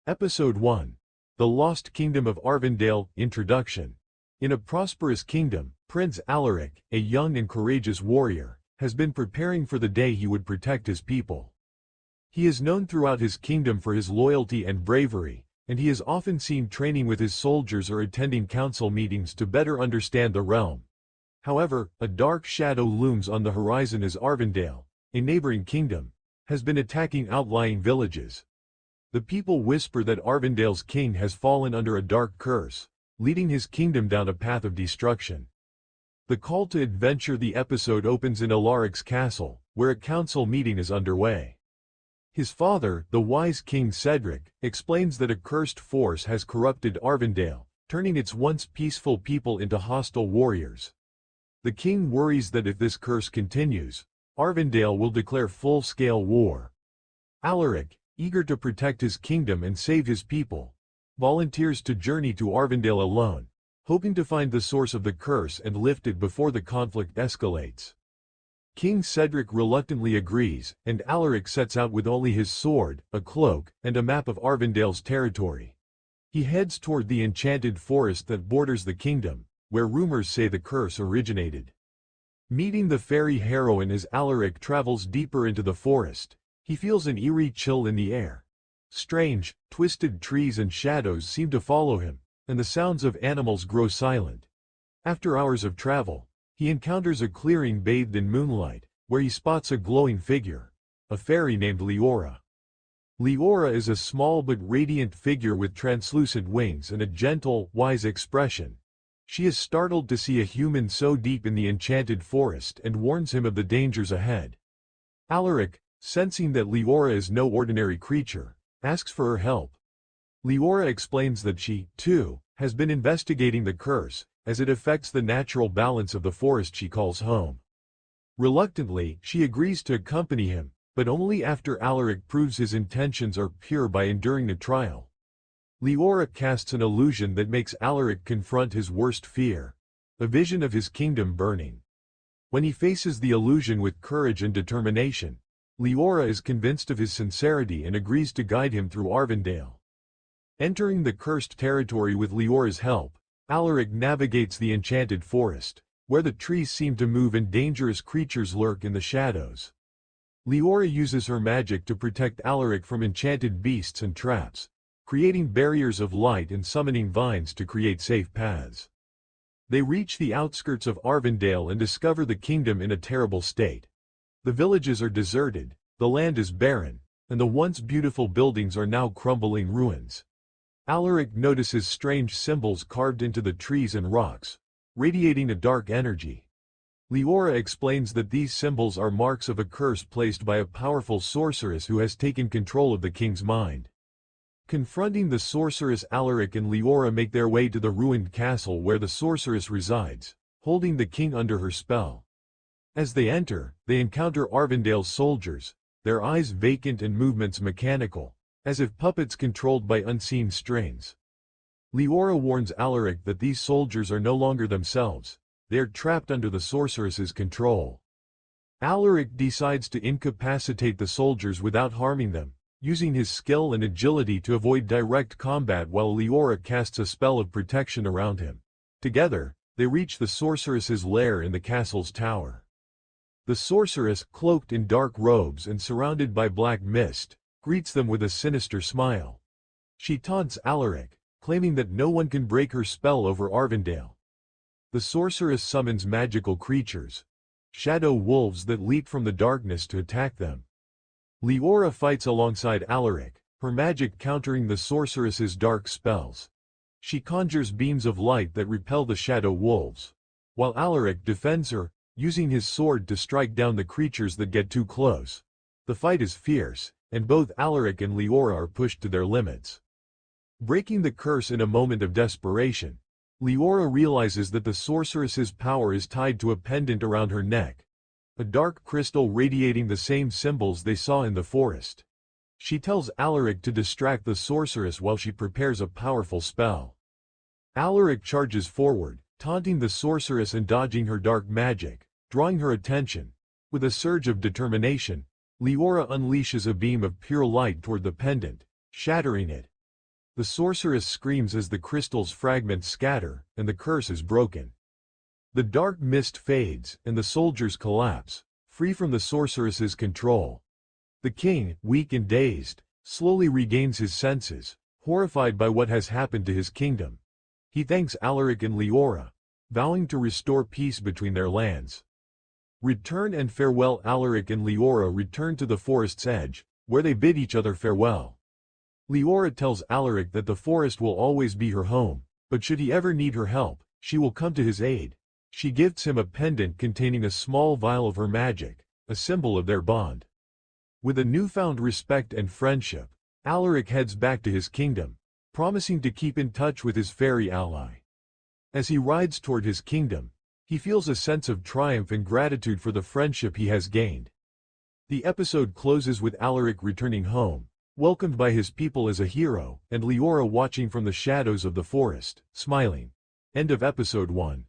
Episode 1. The Lost Kingdom of Arvindale. Introduction. In a prosperous kingdom, Prince Alaric, a young and courageous warrior, has been preparing for the day he would protect his people. He is known throughout his kingdom for his loyalty and bravery, and he is often seen training with his soldiers or attending council meetings to better understand the realm. However, a dark shadow looms on the horizon as Arvindale, a neighboring kingdom, has been attacking outlying villages. The people whisper that Arvindale's king has fallen under a dark curse, leading his kingdom down a path of destruction. The call to adventure. The episode opens in Alaric's castle, where a council meeting is underway. His father, the wise King Cedric, explains that a cursed force has corrupted Arvindale, turning its once peaceful people into hostile warriors. The king worries that if this curse continues, Arvindale will declare full-scale war. Alaric, eager to protect his kingdom and save his people, volunteers to journey to Arvindale alone, hoping to find the source of the curse and lift it before the conflict escalates. King Cedric reluctantly agrees, and Alaric sets out with only his sword, a cloak, and a map of Arvindale's territory. He heads toward the enchanted forest that borders the kingdom, where rumors say the curse originated. Meeting the fairy heroine. As Alaric travels deeper into the forest, he feels an eerie chill in the air. Strange, twisted trees and shadows seem to follow him, and the sounds of animals grow silent. After hours of travel, he encounters a clearing bathed in moonlight, where he spots a glowing figure, a fairy named Leora. Leora is a small but radiant figure with translucent wings and a gentle, wise expression. She is startled to see a human so deep in the enchanted forest and warns him of the dangers ahead. Alaric, sensing that Leora is no ordinary creature, asks for her help. Leora explains that she, too, has been investigating the curse, as it affects the natural balance of the forest she calls home. Reluctantly, she agrees to accompany him, but only after Alaric proves his intentions are pure by enduring a trial. Leora casts an illusion that makes Alaric confront his worst fear, a vision of his kingdom burning. When he faces the illusion with courage and determination, Leora is convinced of his sincerity and agrees to guide him through Arvindale. Entering the cursed territory with Leora's help, Alaric navigates the enchanted forest, where the trees seem to move and dangerous creatures lurk in the shadows. Leora uses her magic to protect Alaric from enchanted beasts and traps, creating barriers of light and summoning vines to create safe paths. They reach the outskirts of Arvindale and discover the kingdom in a terrible state. The villages are deserted, the land is barren, and the once beautiful buildings are now crumbling ruins. Alaric notices strange symbols carved into the trees and rocks, radiating a dark energy. Leora explains that these symbols are marks of a curse placed by a powerful sorceress who has taken control of the king's mind. Confronting the sorceress, Alaric and Leora make their way to the ruined castle where the sorceress resides, holding the king under her spell. As they enter, they encounter Arvindale's soldiers, their eyes vacant and movements mechanical, as if puppets controlled by unseen strings. Leora warns Alaric that these soldiers are no longer themselves, they are trapped under the sorceress's control. Alaric decides to incapacitate the soldiers without harming them, using his skill and agility to avoid direct combat while Leora casts a spell of protection around him. Together, they reach the sorceress's lair in the castle's tower. The sorceress, cloaked in dark robes and surrounded by black mist, greets them with a sinister smile. She taunts Alaric, claiming that no one can break her spell over Arvindale. The sorceress summons magical creatures, shadow wolves that leap from the darkness to attack them. Leora fights alongside Alaric, her magic countering the sorceress's dark spells. She conjures beams of light that repel the shadow wolves, while Alaric defends her, using his sword to strike down the creatures that get too close. The fight is fierce, and both Alaric and Leora are pushed to their limits. Breaking the curse in a moment of desperation, Leora realizes that the sorceress's power is tied to a pendant around her neck, a dark crystal radiating the same symbols they saw in the forest. She tells Alaric to distract the sorceress while she prepares a powerful spell. Alaric charges forward, taunting the sorceress and dodging her dark magic, drawing her attention. With a surge of determination, Leora unleashes a beam of pure light toward the pendant, shattering it. The sorceress screams as the crystal's fragments scatter, and the curse is broken. The dark mist fades, and the soldiers collapse, free from the sorceress's control. The king, weak and dazed, slowly regains his senses, horrified by what has happened to his kingdom. He thanks Alaric and Leora, vowing to restore peace between their lands. Return and farewell. Alaric and Leora return to the forest's edge, where they bid each other farewell. Leora tells Alaric that the forest will always be her home, but should he ever need her help, she will come to his aid. She gifts him a pendant containing a small vial of her magic, a symbol of their bond. With a newfound respect and friendship, Alaric heads back to his kingdom, promising to keep in touch with his fairy ally. As he rides toward his kingdom, he feels a sense of triumph and gratitude for the friendship he has gained. The episode closes with Alaric returning home, welcomed by his people as a hero, and Leora watching from the shadows of the forest, smiling. End of episode 1.